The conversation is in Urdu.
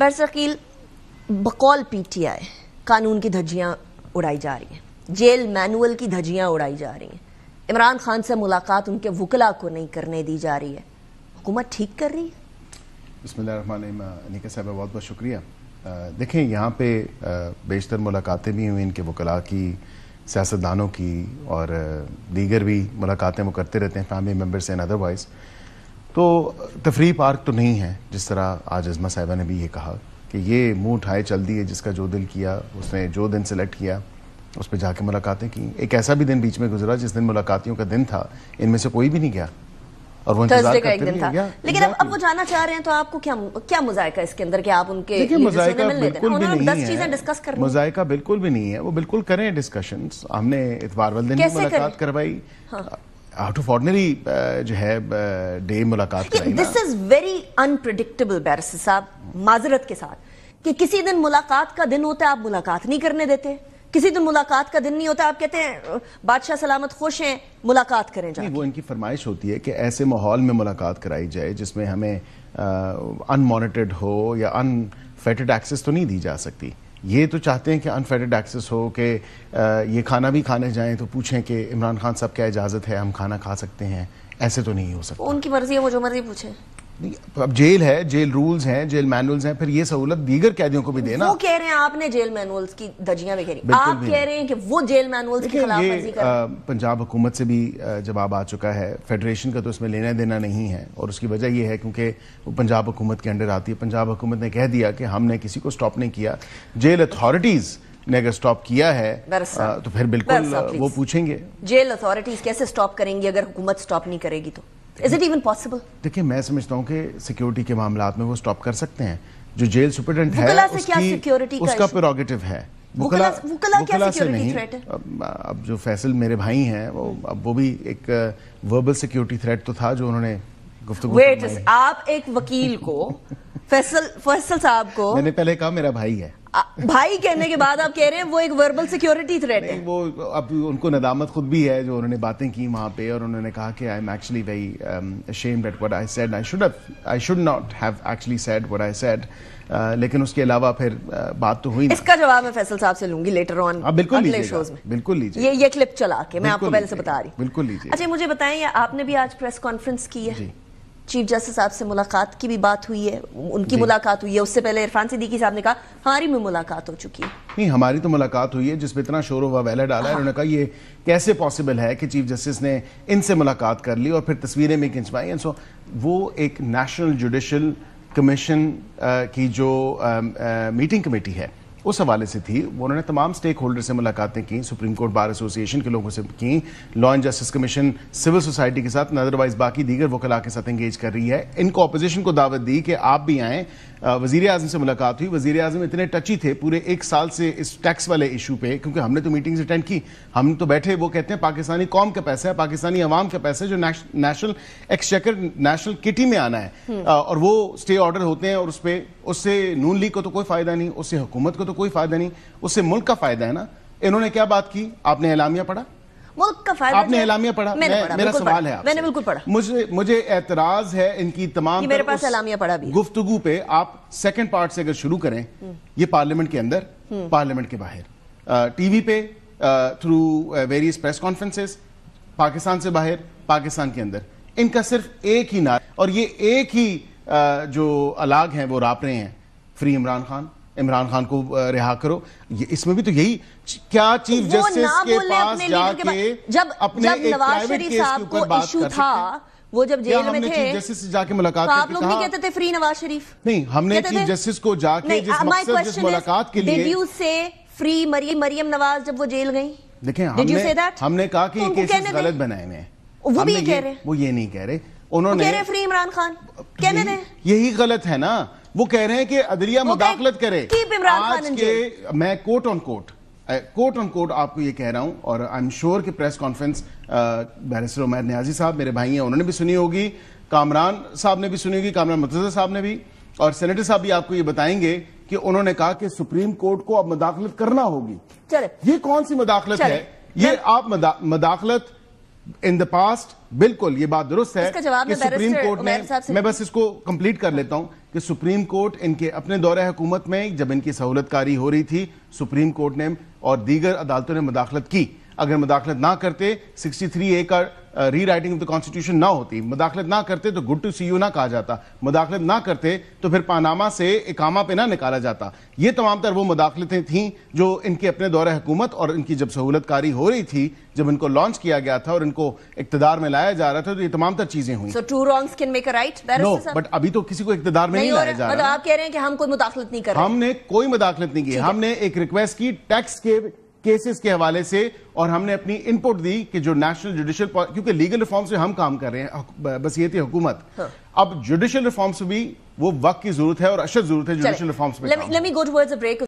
برسقیل بقول پی ٹی آئی قانون کی دھجیاں اڑائی جا رہی ہیں، جیل مینول کی دھجیاں اڑائی جا رہی ہیں، عمران خان سے ملاقات ان کے وکلا کو نہیں کرنے دی جا رہی ہے، حکومت ٹھیک کر رہی ہے؟ بسم اللہ الرحمن الرحیم. نیکا صاحبہ بہت بہت شکریہ. دیکھیں یہاں پہ بیشتر ملاقاتیں بھی ہوئی ان کے وکلاء کی، سیاستدانوں کی، اور دیگر بھی ملاقاتیں وہ کرتے رہتے ہیں فیملی ممبر سے ادر وائز. تو تفریح پارک تو نہیں ہے، جس طرح آج عظمہ صاحبہ نے بھی یہ کہا کہ یہ منہ اٹھائے چل دیے، جس کا جو دل کیا اس نے جو دن سلیکٹ کیا اس پہ جا کے ملاقاتیں کی. ایک ایسا بھی دن بیچ میں گزرا جس دن ملاقاتیوں کا دن تھا، ان میں سے کوئی بھی نہیں گیا اور وہ انتظار کرتے رہے گیا. لیکن اب وہ جانا چاہ رہے ہیں تو آپ کو کیا مذائقہ اس کے اندر کہ آپ ان کے مذائقہ بالکل بھی نہیں ہے. مذائقہ بالکل بھی نہیں ہے، وہ بالکل کریں ڈسکشنز. ہم نے اتوار والدین بھی ملاقات کروائی، آؤٹ آف آرڈنری جو ہے ڈے ملاقات کرائی. دس از ویری انپریڈکٹیبل بیرسٹر صاحب، معذرت کے ساتھ، کہ کسی دن ملاقات کا دن ہوتا ہے آپ ملاقات نہیں کرنے دیتے، کسی دن ملاقات کا دن نہیں ہوتا آپ کہتے ہیں بادشاہ سلامت خوش ہیں ملاقات کریں جا. وہ ان کی فرمائش ہوتی ہے کہ ایسے ماحول میں ملاقات کرائی جائے جس میں ہمیں ان مانیٹرڈ ہو یا ان فیٹڈ ایکسس تو نہیں دی جا سکتی. یہ تو چاہتے ہیں کہ ان فیٹڈ ایکسس ہو، کہ یہ کھانا بھی کھانے جائیں تو پوچھیں کہ عمران خان صاحب کیا اجازت ہے، ہم کھانا کھا سکتے ہیں. ایسے تو نہیں ہو سکتا. ان کی مرضی ہے، وہ جو مرضی پوچھیں. اب جیل ہے، جیل رولز ہیں، جیل مینولز ہیں، پھر یہ سہولت دیگر قیدیوں کو بھی دینا. وہ کہہ رہے ہیں آپ نے جیل مینولز کی دھجیاں بکھیری، آپ کہہ رہے ہیں کہ وہ جیل مینولز کی خلاف ورزی کر رہے ہیں. پنجاب حکومت سے بھی جواب آ چکا ہے، فیڈریشن کا تو اس میں لینا دینا نہیں ہے، اور اس کی وجہ یہ ہے کیونکہ وہ پنجاب حکومت کے انڈر آتی ہے. پنجاب حکومت نے کہہ دیا کہ ہم نے کسی کو سٹاپ نہیں کیا، جیل اتھارٹیز نے اگر سٹاپ کیا ہے تو پھر بالکل وہ پوچھیں گے. جیل اتھارٹیز کیسے سٹاپ کریں گی اگر حکومت سٹاپ نہیں کرے گی تو؟ Is it even possible? دیکھیں میں سمجھتا ہوں کہ سیکیورٹی کے معاملات میں وہ سٹاپ کر سکتے ہیں. جو جیل سپرڈنٹ ہے اس کا پریروگیٹو ہے. وکلا کیا سیکیورٹی تھریٹ ہے؟ اب جو فیصل میرے بھائی ہیں وہ بھی ایک وربل سیکیورٹی تھریٹ تو تھا جو انہوں نے گفتگو. آپ ایک وکیل کو فیصل صاحب کو، میں نے پہلے کہا میرا بھائی ہے، بھائی کہنے کے بعد آپ کہہ رہے ہیں وہ ایک وربل سیکیورٹی تھریٹ ہے. وہ اب ان کو ندامت خود بھی ہے جو انہوں نے باتیں کی وہاں پہ، اور انہوں نے کہا کہ I am actually very ashamed at what I said. I should not have actually said what I said. لیکن اس کے علاوہ پھر بات تو ہوئی نا. اس کا جواب میں فیصل صاحب سے لوں گی لیٹر آن اگلے شوز میں. بالکل لیجیے، یہ کلپ چلا کے میں آپ کو پہلے سے بتا رہی. بالکل لیجیے. اچھا مجھے بتائیں، آپ نے بھی آج پریس کانفرنس کی ہے، چیف جسٹس صاحب سے ملاقات کی بھی بات ہوئی ہے، ان کی ملاقات ہوئی ہے، اس سے پہلے عرفان صدیقی صاحب نے کہا ہماری بھی ملاقات ہو چکی ہے. نہیں، ہماری تو ملاقات ہوئی ہے جس پہ اتنا شور و ویلا ڈالا ہے. انہوں نے کہا یہ کیسے پاسبل ہے کہ چیف جسٹس نے ان سے ملاقات کر لی اور پھر تصویریں بھی کھنچوائی. سو وہ ایک نیشنل جوڈیشل کمیشن کی جو میٹنگ کمیٹی ہے اس حوالے سے تھی. انہوں نے تمام سٹیک ہولڈر سے ملاقاتیں کی، سپریم کورٹ بار ایسوسی ایشن کے لوگوں سے کی، law and justice commission civil society کے ساتھ، ادروائز باقی دیگر وکلاء کے ساتھ انگیج کر رہی ہے. ان کو اپوزیشن کو دعوت دی کہ آپ بھی آئیں. وزیر اعظم سے ملاقات ہوئی. وزیر اعظم اتنے ٹچی تھے پورے ایک سال سے اس ٹیکس والے ایشو پہ، کیونکہ ہم نے تو میٹنگز اٹینڈ کی، ہم تو بیٹھے. وہ کہتے ہیں پاکستانی قوم کا پیسہ ہے، پاکستانی عوام کا پیسہ ہے جو نیشنل ایکسچیکر نیشنل کٹی میں آنا ہے، اور وہ اسٹے آرڈر ہوتے ہیں، اور اس سے نون لیگ کو تو کوئی فائدہ نہیں، اس سے حکومت کو تو کوئی فائدہ نہیں، اس سے ملک کا فائدہ ہے نا. انہوں نے کیا بات کی؟ آپ نے اعلامیہ پڑھا؟ ملک کا فائدہ آپ نے اعلامیہ پڑھا؟ میرا سوال ہے آپ سے، میں نے بالکل پڑھا. مجھے اعتراض ہے ان کی تمام میرے پاس اعلامیہ پڑھا بھی گفتگو پہ. آپ سیکنڈ پارٹ سے اگر شروع کریں، یہ پارلیمنٹ کے اندر، پارلیمنٹ کے باہر، ٹی وی پہ، through various press conferences, Pakistan سے باہر، پاکستان کے اندر، ان کا صرف ایک ہی نعرہ، اور یہ ایک ہی جو الاگ ہیں وہ راپ رہے ہیں، فری عمران خان، عمران خان کو رہا کرو. اس میں بھی تو یہی کیا چیف جسٹس کے پاس جا کے اپنے ایک پرائیویٹ کیس کے اوپر بات کر سکتے ہیں؟ وہ جب جیل میں تھے چیف جسٹس سے جا کے ملاقات تو آپ لوگ نہیں کہتے تھے فری نواز شریف؟ نہیں، ہم نے چیف جسٹس کو جا کے جس مقصد جس ملاقات کے لیے، ڈیڈ یو سے فری مریم نواز جب وہ جیل گئی؟ دیکھیں ہم نے کہا کہ یہ کیسز غلط بنائے ہوئے ہیں. وہ بھی کہہ رہے، وہ یہ نہیں کہہ رہے، انہوں نے فری عمران خان کہنے دیں. یہی غلط ہے نا. وہ کہہ رہے ہیں کہ عدلیہ مداخلت کرے. آج کے میں کوٹ آن کوٹ آپ کو یہ کہہ رہا ہوں، اور آئی ایم شیور کہ پریس کانفرنس بیرسٹر عمیر نیازی صاحب میرے بھائی ہیں، انہوں نے بھی سنی ہوگی، کامران صاحب نے بھی سنی ہوگی، کامران مرتضی صاحب نے بھی، اور سینیٹر صاحب بھی آپ کو یہ بتائیں گے کہ انہوں نے کہا کہ سپریم کورٹ کو اب مداخلت کرنا ہوگی. یہ کون سی مداخلت ہے؟ یہ آپ مداخلت ان دا پاسٹ، بالکل یہ بات درست ہے کہ سپریم کورٹ نے، میں بس اس کو کمپلیٹ کر لیتا ہوں، کہ سپریم کورٹ ان کے اپنے دورہ حکومت میں جب ان کی سہولت کاری ہو رہی تھی سپریم کورٹ نے اور دیگر عدالتوں نے مداخلت کی. اگر مداخلت نہ کرتے 63A کا ری رائٹنگ آف دا کانسٹیٹیوشن نہ ہوتی, مداخلت نہ کرتے تو گڈ ٹو سی یو نہ کہا جاتا, مداخلت نہ کرتے تو پھر پاناما سے اقامہ پہ نہ نکالا جاتا. یہ تمام تر وہ مداخلتیں تھیں جو ان کے اپنے دور حکومت اور ان کی جب سہولت کاری ہو رہی تھی, جب ان کو لانچ کیا گیا تھا اور ان کو اقتدار میں لایا جا رہا تھا, تو یہ تمام تر چیزیں ہوئیں. So two wrongs can make a right? No, but ابھی تو کسی کو اقتدار میں نہیں لایا جا رہا. آپ کہہ رہے ہیں کہ ہم کوئی مداخلت نہیں کر رہے. ہم نے کوئی مداخلت نہیں کی. ہم نے ایک ریکویسٹ کی ٹیکس کے کیسز کے حوالے سے, اور ہم نے اپنی ان پٹ دی کہ جو نیشنل جوڈیشل, کیونکہ لیگل ریفارم سے ہم کام کر رہے ہیں, بس یہ تھی حکومت. اب جوڈیشل ریفارمز بھی وہ وقت کی ضرورت ہے اور اشد ضرورت ہے جوڈیشل ریفارمز پہ. Let me go towards a break.